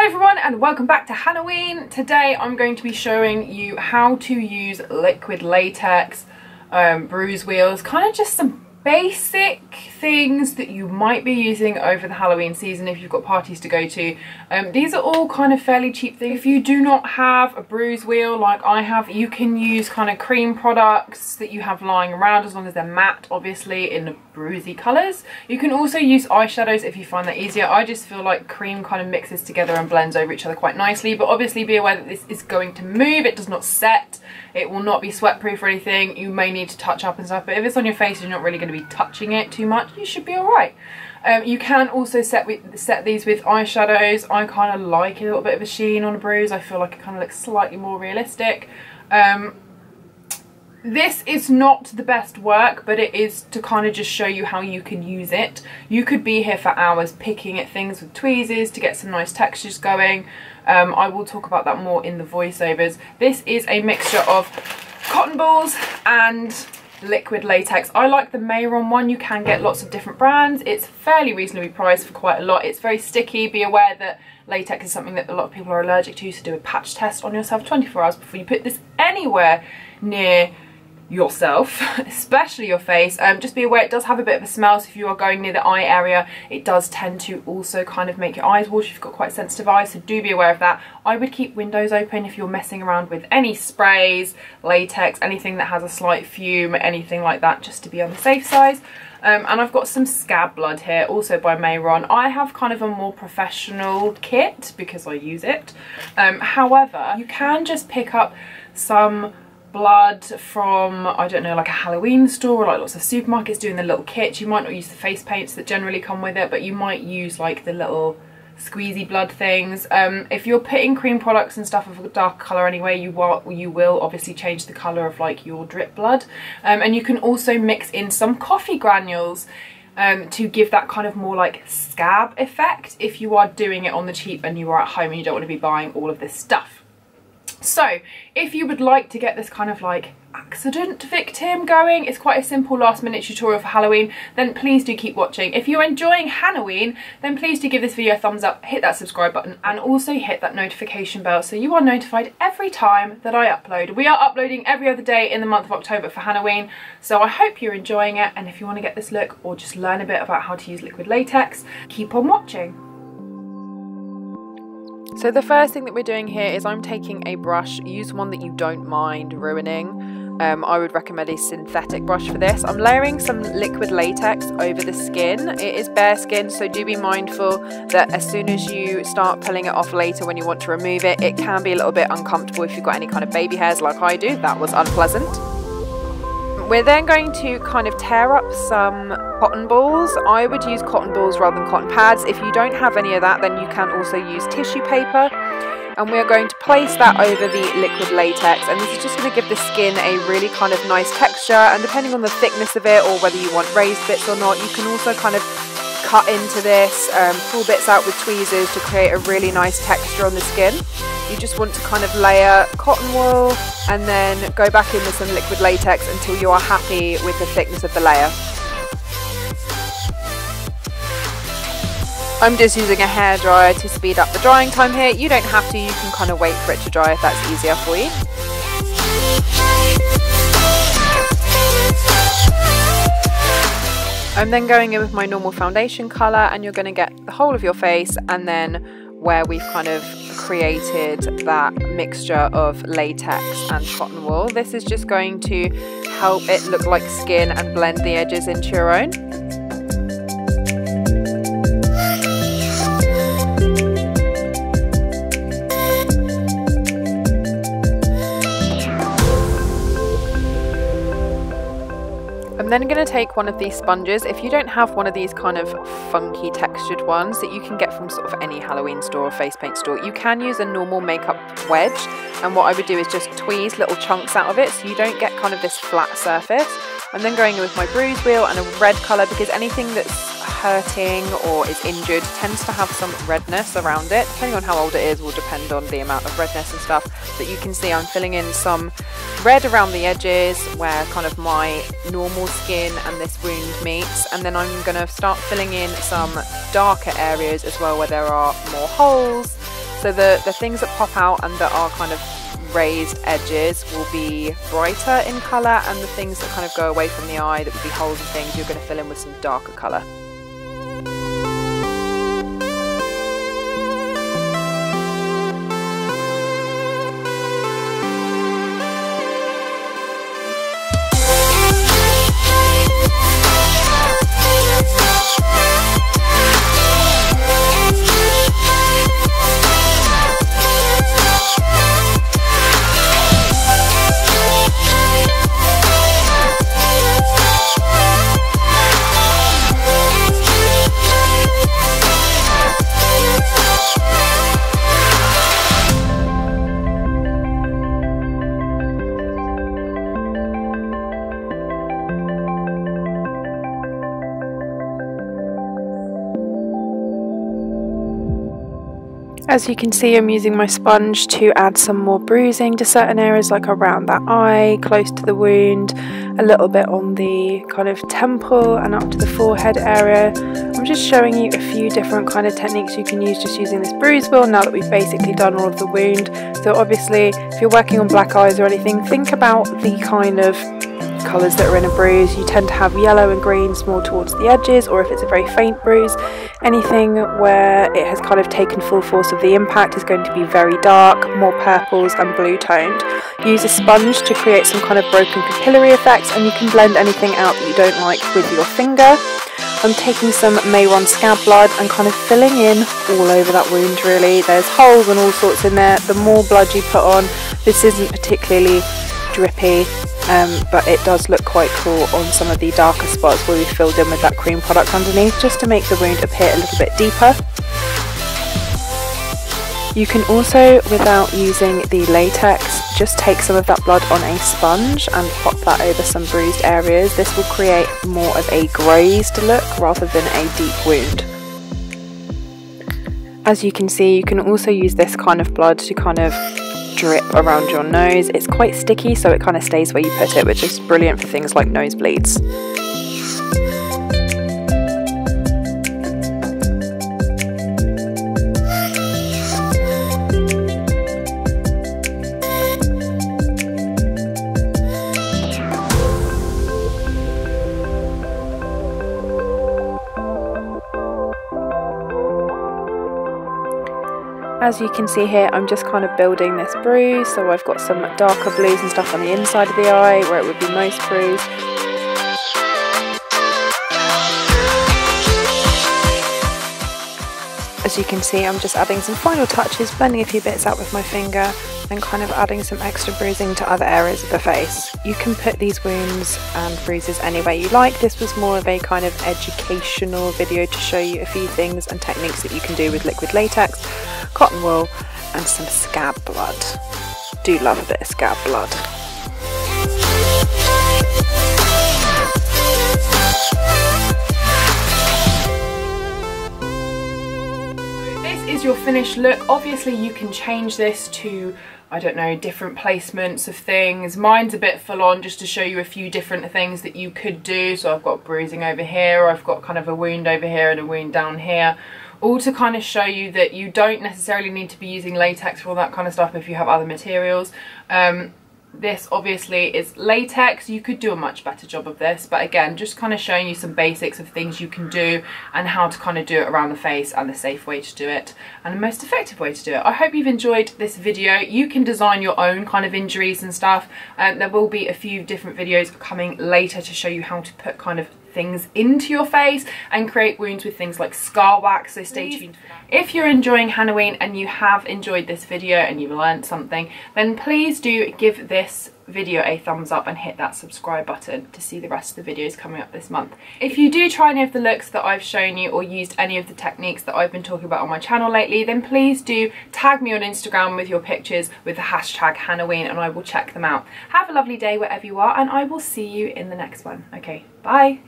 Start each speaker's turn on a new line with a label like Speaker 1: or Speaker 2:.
Speaker 1: everyone and welcome back to Halloween. Today I'm going to be showing you how to use liquid latex bruise wheels, kind of just some basic things that you might be using over the Halloween season if you've got parties to go to. These are all kind of fairly cheap things. If you do not have a bruise wheel like I have, you can use kind of cream products that you have lying around, as long as they're matte, obviously, in the bruisey colours. You can also use eyeshadows if you find that easier. I just feel like cream kind of mixes together and blends over each other quite nicely, but obviously be aware that this is going to move. It does not set. It will not be sweat proof or anything. You may need to touch up and stuff, but if it's on your face, you're not really going to be touching it too much. You should be alright. You can also set these with eyeshadows. I kind of like a little bit of a sheen on a bruise. I feel like it kind of looks slightly more realistic. This is not the best work, but it is to kind of just show you how you can use it. You could be here for hours picking at things with tweezers to get some nice textures going. I will talk about that more in the voiceovers. This is a mixture of cotton balls and liquid latex. I like the Mehron one. You can get lots of different brands. It's fairly reasonably priced for quite a lot. It's very sticky. Be aware that latex is something that a lot of people are allergic to, so do a patch test on yourself 24 hours before you put this anywhere near yourself, especially your face. Just be aware it does have a bit of a smell, so if you are going near the eye area, it does tend to also kind of make your eyes water if you've got quite sensitive eyes, so do be aware of that. I would keep windows open if you're messing around with any sprays, latex, anything that has a slight fume, anything like that, just to be on the safe side. And I've got some scab blood here, also by Mehron. I have kind of a more professional kit because I use it. However, you can just pick up some blood from, I don't know, like a Halloween store, or like lots of supermarkets doing the little kits. You might not use the face paints that generally come with it, but you might use like the little squeezy blood things. If you're putting cream products and stuff of a dark colour anyway, you will obviously change the colour of like your drip blood. And you can also mix in some coffee granules to give that kind of more like scab effect if you are doing it on the cheap and you are at home and you don't want to be buying all of this stuff. So if you would like to get this kind of like accident victim going, it's quite a simple last minute tutorial for Halloween, then please do keep watching. If you're enjoying Halloween, then please do give this video a thumbs up, hit that subscribe button, and also hit that notification bell so you are notified every time that I upload. We are uploading every other day in the month of October for Halloween, so I hope you're enjoying it, and if you want to get this look or just learn a bit about how to use liquid latex, keep on watching. So the first thing that we're doing here is I'm taking a brush. Use one that you don't mind ruining. I would recommend a synthetic brush for this. I'm layering some liquid latex over the skin. It is bare skin, so do be mindful that as soon as you start pulling it off later when you want to remove it, it can be a little bit uncomfortable if you've got any kind of baby hairs like I do. That was unpleasant. We're then going to kind of tear up some cotton balls. I would use cotton balls rather than cotton pads. If you don't have any of that, then you can also use tissue paper. And we're going to place that over the liquid latex, and this is just going to give the skin a really kind of nice texture, and depending on the thickness of it or whether you want raised bits or not, you can also kind of cut into this, pull bits out with tweezers to create a really nice texture on the skin. You just want to kind of layer cotton wool and then go back in with some liquid latex until you are happy with the thickness of the layer. I'm just using a hairdryer to speed up the drying time here. You don't have to, you can kind of wait for it to dry if that's easier for you. I'm then going in with my normal foundation colour, and you're going to get the whole of your face and then where we've kind of created that mixture of latex and cotton wool. This is just going to help it look like skin and blend the edges into your own. I'm then going to take one of these sponges. If you don't have one of these kind of funky textured ones that you can get from sort of any Halloween store or face paint store, you can use a normal makeup wedge, and what I would do is just tweeze little chunks out of it so you don't get kind of this flat surface. I'm then going in with my bruise wheel and a red colour, because anything that's hurting or is injured tends to have some redness around it. Depending on how old it is will depend on the amount of redness and stuff, but you can see I'm filling in some red around the edges where kind of my normal skin and this wound meets, and then I'm going to start filling in some darker areas as well where there are more holes So the things that pop out and that are kind of raised edges will be brighter in colour, and the things that kind of go away from the eye, that would be holes and things, you're going to fill in with some darker colour. As you can see, I'm using my sponge to add some more bruising to certain areas, like around that eye, close to the wound, a little bit on the kind of temple and up to the forehead area. I'm just showing you a few different kind of techniques you can use just using this bruise wheel now that we've basically done all of the wound. So obviously, if you're working on black eyes or anything, think about the kind of colours that are in a bruise. You tend to have yellow and greens more towards the edges, or if it's a very faint bruise, anything where it has kind of taken full force of the impact is going to be very dark, more purples and blue toned. Use a sponge to create some kind of broken capillary effects, and you can blend anything out that you don't like with your finger. I'm taking some Mehron scab blood and kind of filling in all over that wound really. There's holes and all sorts in there. The more blood you put on, this isn't particularly drippy, but it does look quite cool on some of the darker spots where we filled in with that cream product underneath, just to make the wound appear a little bit deeper. You can also, without using the latex, just take some of that blood on a sponge and pop that over some bruised areas. This will create more of a grazed look rather than a deep wound. As you can see, you can also use this kind of blood to kind of drip around your nose. It's quite sticky, so it kind of stays where you put it, which is brilliant for things like nosebleeds. As you can see here, I'm just kind of building this bruise, so I've got some darker blues and stuff on the inside of the eye where it would be most bruised. As you can see, I'm just adding some final touches, blending a few bits out with my finger, and kind of adding some extra bruising to other areas of the face. You can put these wounds and bruises any way you like. This was more of a kind of educational video to show you a few things and techniques that you can do with liquid latex, cotton wool, and some scab blood. Do love a bit of scab blood. Is your finished look. Obviously you can change this to, I don't know, different placements of things. Mine's a bit full on just to show you a few different things that you could do. So I've got bruising over here, or I've got kind of a wound over here and a wound down here, all to kind of show you that you don't necessarily need to be using latex for all that kind of stuff if you have other materials. This obviously is latex. You could do a much better job of this, but again, just kind of showing you some basics of things you can do and how to kind of do it around the face, and the safe way to do it and the most effective way to do it. I hope you've enjoyed this video. You can design your own kind of injuries and stuff, and there will be a few different videos coming later to show you how to put kind of things into your face and create wounds with things like scar wax, so stay tuned for that. If you're enjoying Halloween and you have enjoyed this video and you've learned something, then please do give this video a thumbs up and hit that subscribe button to see the rest of the videos coming up this month. If you do try any of the looks that I've shown you or used any of the techniques that I've been talking about on my channel lately, then please do tag me on Instagram with your pictures with the hashtag Halloween, and I will check them out. Have a lovely day wherever you are, and I will see you in the next one. Okay, bye.